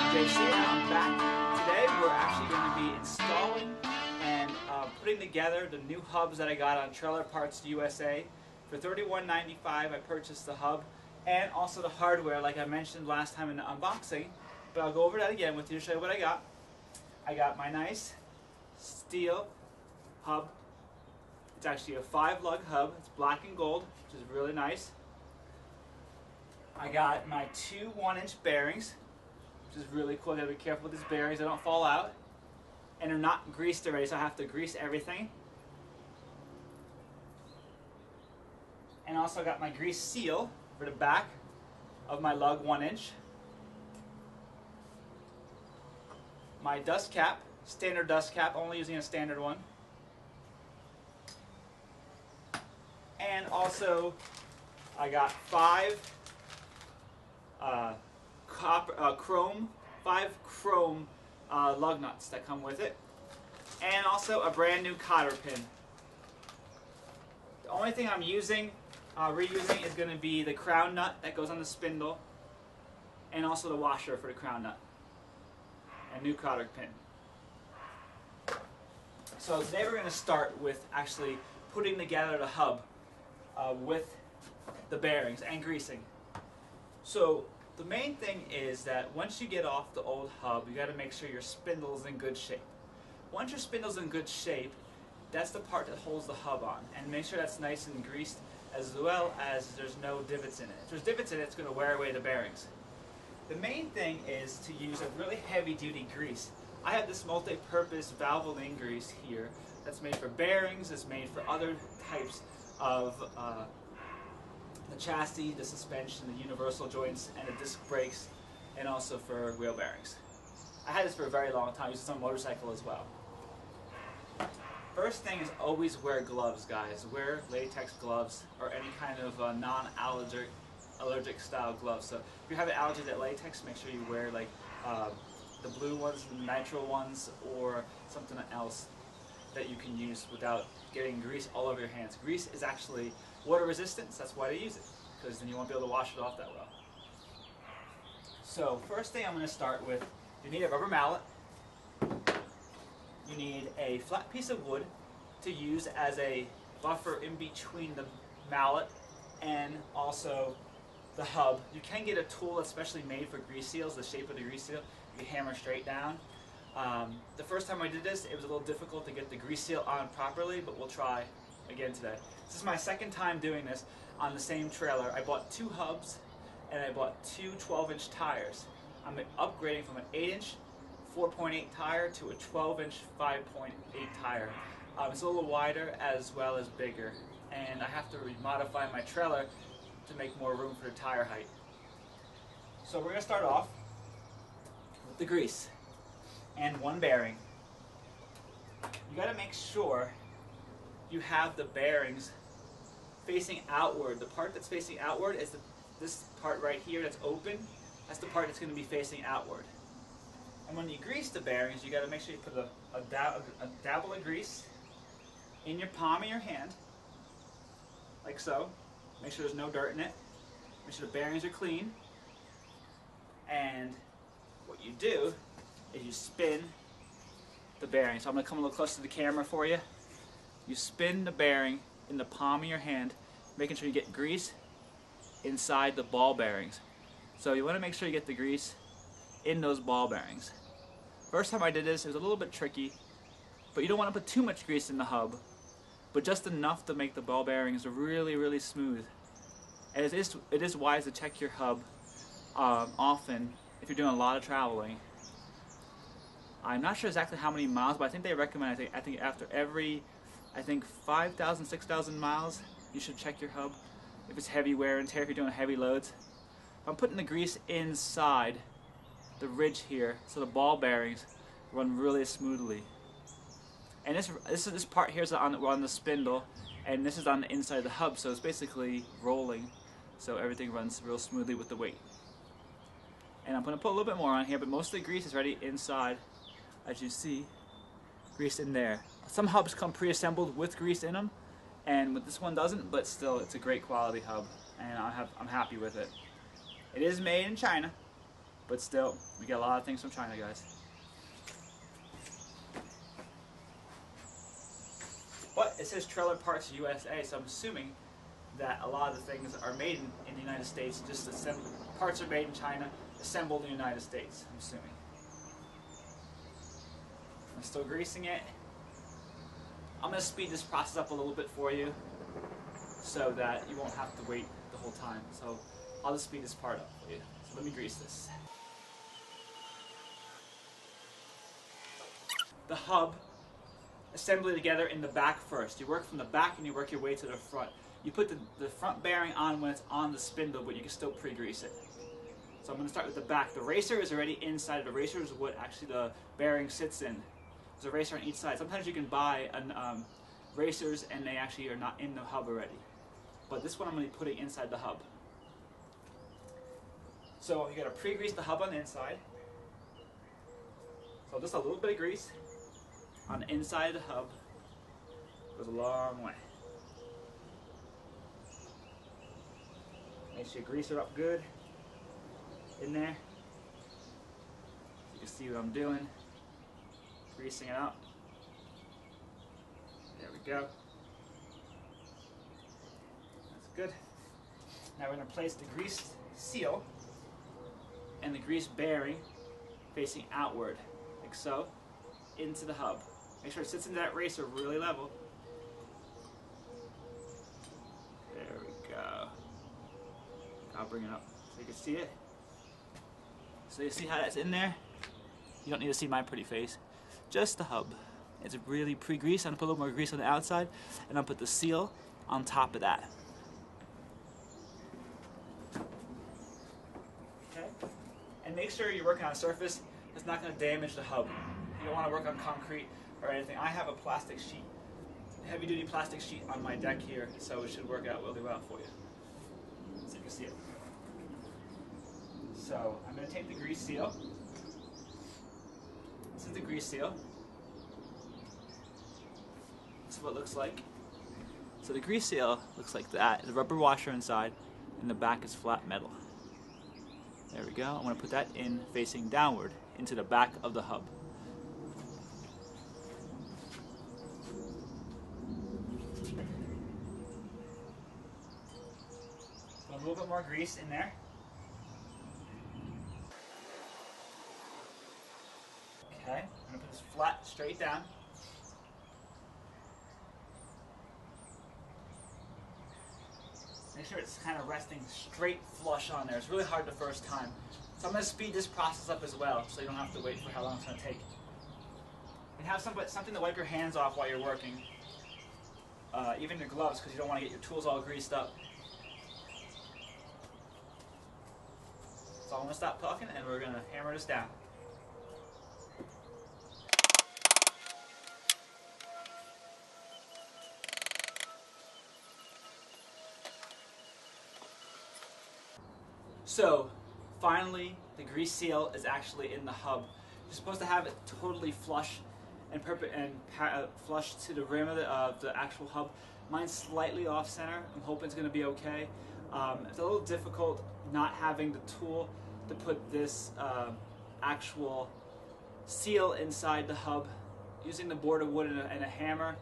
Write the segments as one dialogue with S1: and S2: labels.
S1: JC and I'm back. Today we're actually going to be installing and putting together the new hubs that I got on Trailer Parts USA. For $31.95 I purchased the hub and also the hardware like I mentioned last time in the unboxing. But I'll go over that again with you to show you what I got. I got my nice steel hub. It's actually a 5-lug hub. It's black and gold, which is really nice. I got my two 1-inch bearings, which is really cool. You gotta be careful with these bearings, they don't fall out. And they're not greased already, so I have to grease everything. And also got my grease seal for the back of my lug 1-inch. My dust cap, standard dust cap, only using a standard one. And also I got five chrome lug nuts that come with it, and also a brand new cotter pin. The only thing I'm using, reusing, is going to be the crown nut that goes on the spindle, and also the washer for the crown nut, and new cotter pin. So today we're going to start with actually putting together the hub with the bearings and greasing. So the main thing is that once you get off the old hub, you got to make sure your spindle is in good shape. Once your spindle's in good shape, that's the part that holds the hub on, and make sure that's nice and greased, as well as there's no divots in it. If there's divots in it, it's going to wear away the bearings. The main thing is to use a really heavy-duty grease. I have this multi-purpose Valvoline grease here that's made for bearings, it's made for other types of the chassis, the suspension, the universal joints, and the disc brakes, and also for wheel bearings. I had this for a very long time, used it on a motorcycle as well. First thing is always wear gloves, guys. Wear latex gloves or any kind of non-allergic style gloves. So if you have an allergy to latex, make sure you wear like the blue ones, the nitrile ones, or something else that you can use without getting grease all over your hands. Grease is actually water resistant, that's why they use it, because then you won't be able to wash it off that well. So first thing I'm going to start with, you need a rubber mallet, you need a flat piece of wood to use as a buffer in between the mallet and also the hub. You can get a tool that's specially made for grease seals, the shape of the grease seal, you hammer straight down. The first time I did this, it was a little difficult to get the grease seal on properly, but we'll try again today. This is my second time doing this on the same trailer. I bought two hubs and I bought two 12-inch tires. I'm upgrading from an 8-inch 4.8 tire to a 12-inch 5.8 tire. It's a little wider as well as bigger, and I have to modify my trailer to make more room for the tire height. So we're going to start off with the grease and one bearing. You got to make sure you have the bearings facing outward. The part that's facing outward is this part right here that's open. That's the part that's going to be facing outward. And when you grease the bearings, you got to make sure you put a dabble of grease in your palm of your hand, like so. Make sure there's no dirt in it. Make sure the bearings are clean. And what you do is you spin the bearing. So I'm going to come a little closer to the camera for you. You spin the bearing in the palm of your hand, making sure you get grease inside the ball bearings. So you want to make sure you get the grease in those ball bearings. First time I did this, it was a little bit tricky, but you don't want to put too much grease in the hub, but just enough to make the ball bearings really, really smooth. And it is wise to check your hub often if you're doing a lot of traveling. I'm not sure exactly how many miles, but I think they recommend, I think after every 5,000, 6,000 miles, you should check your hub if it's heavy wear and tear, if you're doing heavy loads. I'm putting the grease inside the ridge here, so the ball bearings run really smoothly. And this part here is on the spindle, and this is on the inside of the hub, so it's basically rolling, so everything runs real smoothly with the weight. And I'm going to put a little bit more on here, but most of the grease is already inside, as you see, grease in there. Some hubs come pre-assembled with grease in them, and this one doesn't, but still it's a great quality hub, and I'm happy with it. It is made in China, But still, we get a lot of things from China, guys. But it says Trailer Parts USA, so I'm assuming that a lot of the things are made in the United States, just parts are made in China, assembled in the United States, I'm assuming. I'm still greasing it. I'm going to speed this process up a little bit for you so that you won't have to wait the whole time. So I'll just speed this part up for you. So let me grease this. The hub, assembly together in the back first. You work from the back and you work your way to the front. You put the front bearing on when it's on the spindle, but you can still pre-grease it. So I'm going to start with the back. The racer is already inside. The racer is what actually the bearing sits in. There's a racer on each side. Sometimes you can buy racers and they actually are not in the hub already. But this one I'm going to be putting inside the hub. So you got to pre-grease the hub on the inside. So just a little bit of grease on the inside of the hub goes a long way. Make sure you grease it up good in there. You can see what I'm doing. Greasing it up. There we go. That's good. Now we're going to place the grease seal and the grease bearing facing outward, like so, into the hub. Make sure it sits into that racer really level. There we go. I'll bring it up so you can see it. So you see how that's in there? You don't need to see my pretty face. Just the hub. It's really pre-greased. I'm going to put a little more grease on the outside and I'll put the seal on top of that. Okay? And make sure you're working on a surface that's not going to damage the hub. You don't want to work on concrete or anything. I have a plastic sheet, heavy duty plastic sheet on my deck here, so it should work out really well for you. So you can see it. So I'm going to take the grease seal. This is the grease seal. This is what it looks like. So the grease seal looks like that. The rubber washer inside, and the back is flat metal. There we go. I'm going to put that in facing downward into the back of the hub. Put a little bit more grease in there. Okay, I'm going to put this flat straight down. Make sure it's kind of resting straight flush on there. It's really hard the first time. So I'm going to speed this process up as well so you don't have to wait for how long it's going to take. And have something to wipe your hands off while you're working. Even your gloves, because you don't want to get your tools all greased up. So I'm going to stop talking and we're going to hammer this down. So, finally, the grease seal is actually in the hub. You're supposed to have it totally flush and flush to the rim of the actual hub. Mine's slightly off center. I'm hoping it's going to be okay. It's a little difficult not having the tool to put this actual seal inside the hub. Using the board of wood and a hammer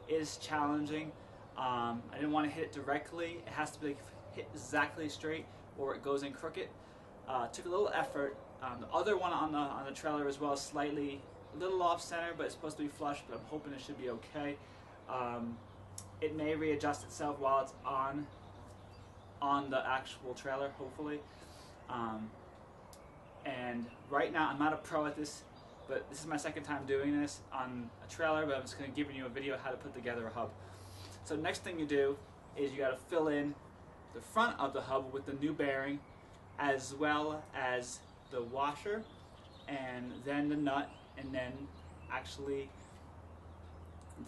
S1: is challenging. I didn't want to hit it directly. It has to be hit exactly straight, or it goes in crooked. Took a little effort. The other one on the trailer as well, slightly a little off center, but it's supposed to be flush, but I'm hoping it should be okay. It may readjust itself while it's on the actual trailer, hopefully. And right now, I'm not a pro at this, but this is my second time doing this on a trailer, but I'm just going to give you a video how to put together a hub. So next thing you do is you got to fill in the front of the hub with the new bearing, as well as the washer, and then the nut, and then actually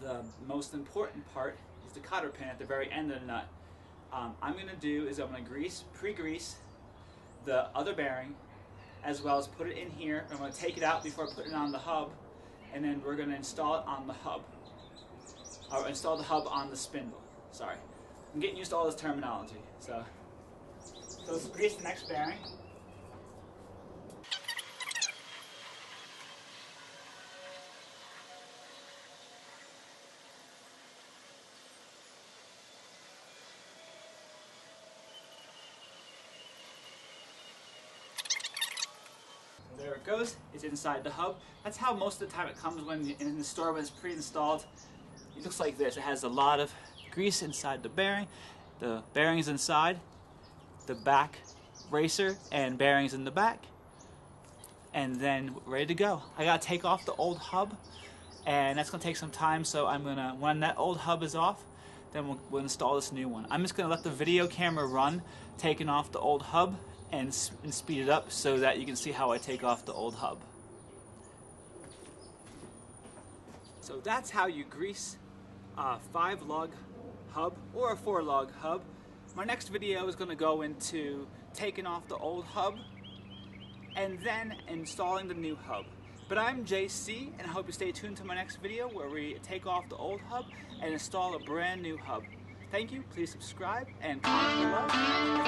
S1: the most important part is the cotter pin at the very end of the nut. I'm going to do is I'm going to pre-grease the other bearing, as well as put it in here. I'm going to take it out before putting it on the hub, and then we're going to install it on the hub, or install the hub on the spindle. Sorry. I'm getting used to all this terminology. So let's grease the next bearing. There it goes. It's inside the hub. That's how most of the time it comes when in the store when it's pre-installed. It looks like this. It has a lot of grease inside the bearing. The bearings inside, the back racer and bearings in the back, and then ready to go. I gotta take off the old hub, and that's gonna take some time. So I'm gonna, when that old hub is off, then we'll install this new one. I'm just gonna let the video camera run, taking off the old hub, and speed it up so that you can see how I take off the old hub. So that's how you grease a 5-lug hub or a 4-lug hub. My next video is going to go into taking off the old hub and then installing the new hub. But I'm JC, and I hope you stay tuned to my next video where we take off the old hub and install a brand new hub. Thank you, please subscribe and comment below.